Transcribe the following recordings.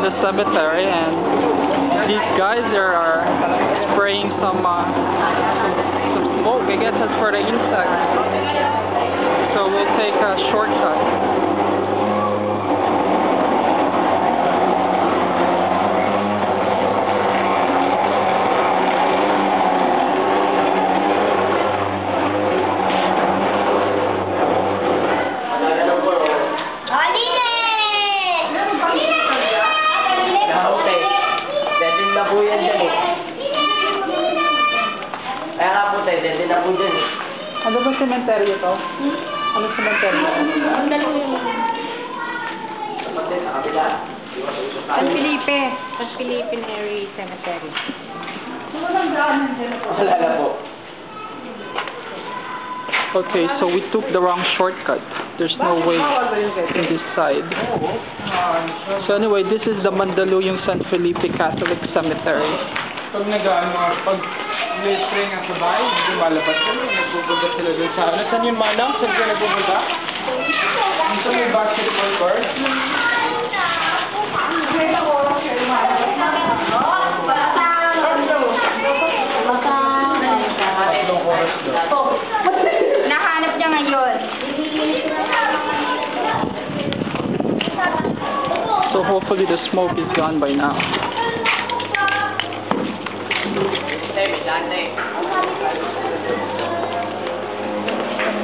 the cemetery, and these guys there are spraying some smoke. I guess that's for the insects. So we'll take a shortcut. Ano ba sementeryo to? Ano sementeryo? Ang dalawa yun. San Felipe. San Felipe Area Cemetery. Wala na po. Okay, so we took the wrong shortcut. There's no way in this side. So anyway, this is the Mandaluyong San Felipe Catholic Cemetery. Pag nag-spray nga sa bahay, lumalabas sila, nagbubulga sila dun sa... Saan yung manang? Saan ka nagbubulga? Saan yung basketball court? Nahanap niya ngayon. So hopefully the smoke is gone by now.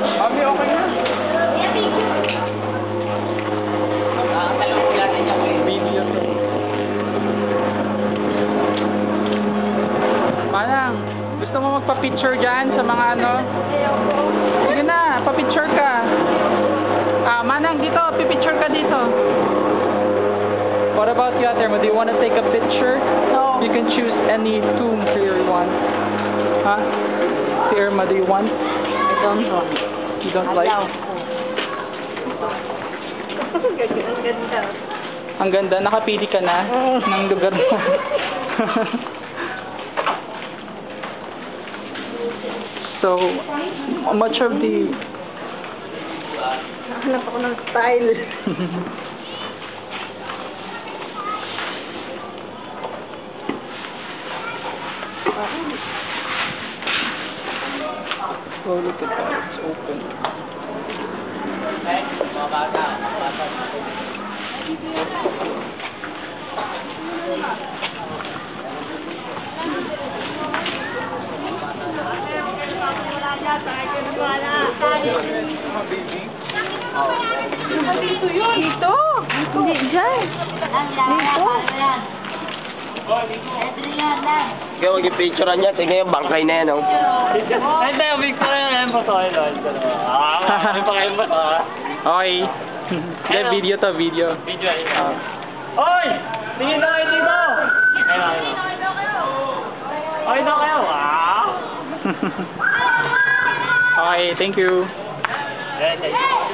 Abi, okay na. Video to. Manang, gusto mo magpa-picture dyan sa mga ano? Sige na, pa-picture ka. Manang, dito, pipicture ka dito. What about you out there? Do you want to take a picture? No. You can choose any tomb here you want. Huh? Si Irma, do you want? I don't know. You don't like? Ang ganda. Ang ganda, nakapili ka na ng lugar mo. So, much of the... Nahanap ako ng style. Oh, look at that. It's open. Dito yun. Dito. Hindi dyan. Dito. Kaya mag-picturean niya, tingnan yung bangkay na yan, oh. Hindi, yung Victoria na yan po to. May pakain ba to, ha? Okay. Then video to, video. Video, ayun. Oy! Tingin na kayo dito! Ayun. Okay daw kayo, wow! Okay, thank you. Ayun, ayun.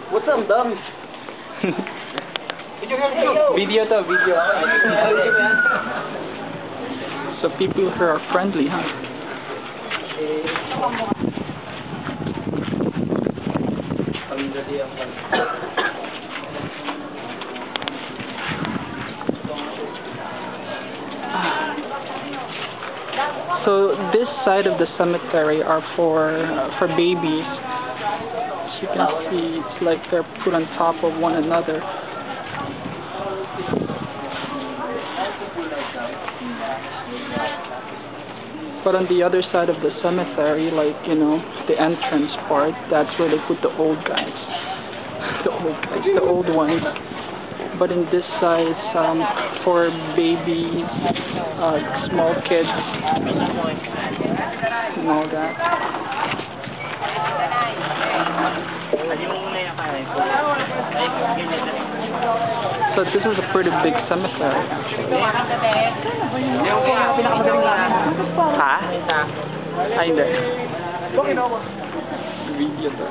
What's up, dami? Video to, video. So people here are friendly, huh? So this side of the cemetery are for babies. As you can see, it's like they're put on top of one another. But on the other side of the cemetery, like, you know, the entrance part, that's where they put the old guys. The old ones. But in this side, for babies, small kids, and all that. So this is a pretty big cemetery, actually. Ha? Ay, hindi. Video to.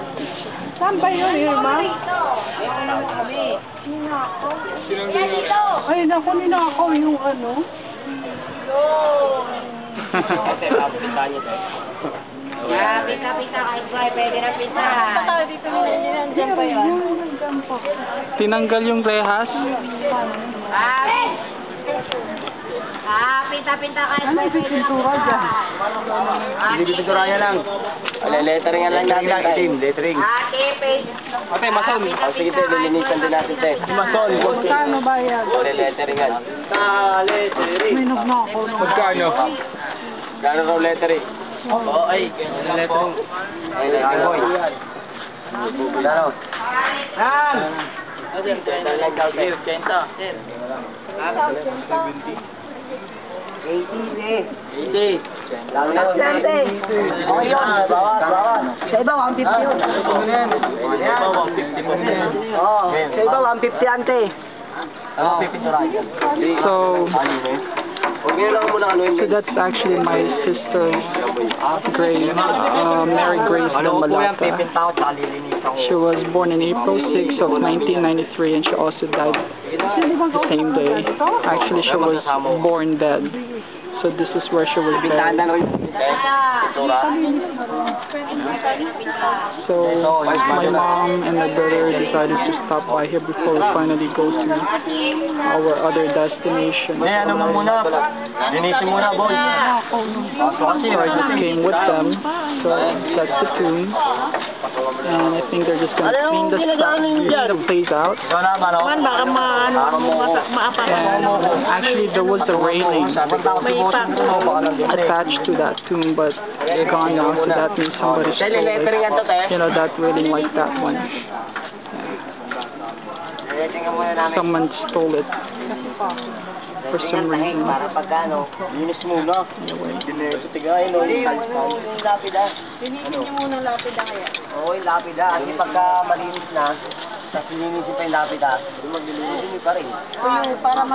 Saan ba yun, Irma? Ay, naku, ninakaw yung ano. Ate, tapos yung kanya, Pita-pita kahit boy, pwede na pita. Dito nandiyan pa yun. Tinanggal yung rehas. Pita-pita kahit boy, pwede na pita. Hindi pinturaya lang. Letteringan lang natin. Itim, lettering. Tipid. Ate, mason. Sige, te, lilinisan din natin, te. Mason. Magkano ba yan? Letteringan. Lettering. Minog na ako. Magkano? Gano'n raw lettering? Oo, ay. Lettering. Ay, boy. Gano'n? Yan! Lang daw, te. 80. Lang na. Okay yun. Bawas. Sa iba, 150 yun. Sa iba, 150 ante. So that's actually my sister's grave, Mary Grace Domalata. She was born in April 6 of 1993 and she also died the same day. Actually, she was born dead. So this is where she was buried. So my mom and my brother decided to stop by here before we finally go to our other destination. So I just came with them. So that's the tomb. And I think they're just going to clean the place out. And actually there was a railing attached to that tomb, but it's gone now, so that means somebody stole it. You know, that railing like that one. Someone stole it for some reason.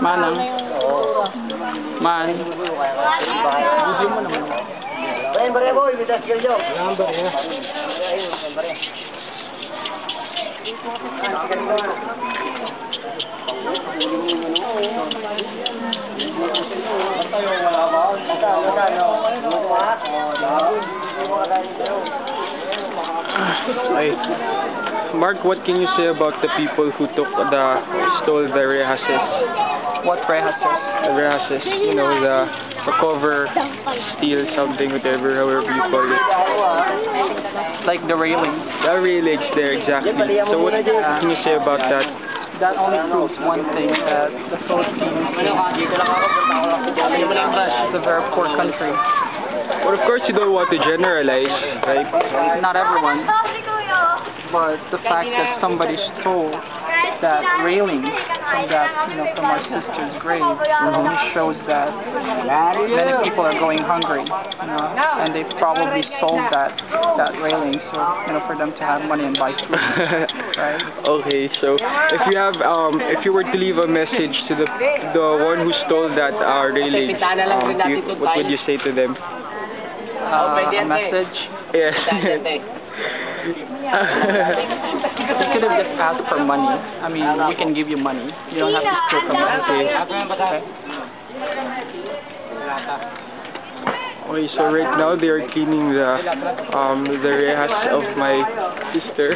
Manang. Man. Mark, what can you say about the people who stole the rehasses? What rehasses? The rehasses, you know, the cover, steal something, whatever, however you call it. Like the railing. The railings there, exactly. So what can you say about that? That only proves one thing, that the Philippines is a very poor country. But of course you don't want to generalize, right? Not everyone. But the fact that somebody stole that railing from from our sister's grave shows that many people are going hungry, and they probably sold that railing, so for them to have money and buy food, right? Okay, so if you were to leave a message to the one who stole that railing, what would you say to them? A message? Yes. You could have just asked for money. I mean, we can give you money. You don't have to steal from us. Okay, so right now they are cleaning the rehas of my sister.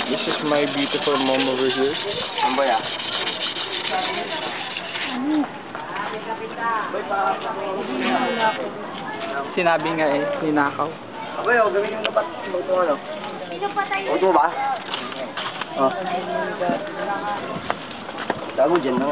This is my beautiful mom over here. Sinabi nga ninakaw. Tago dyan na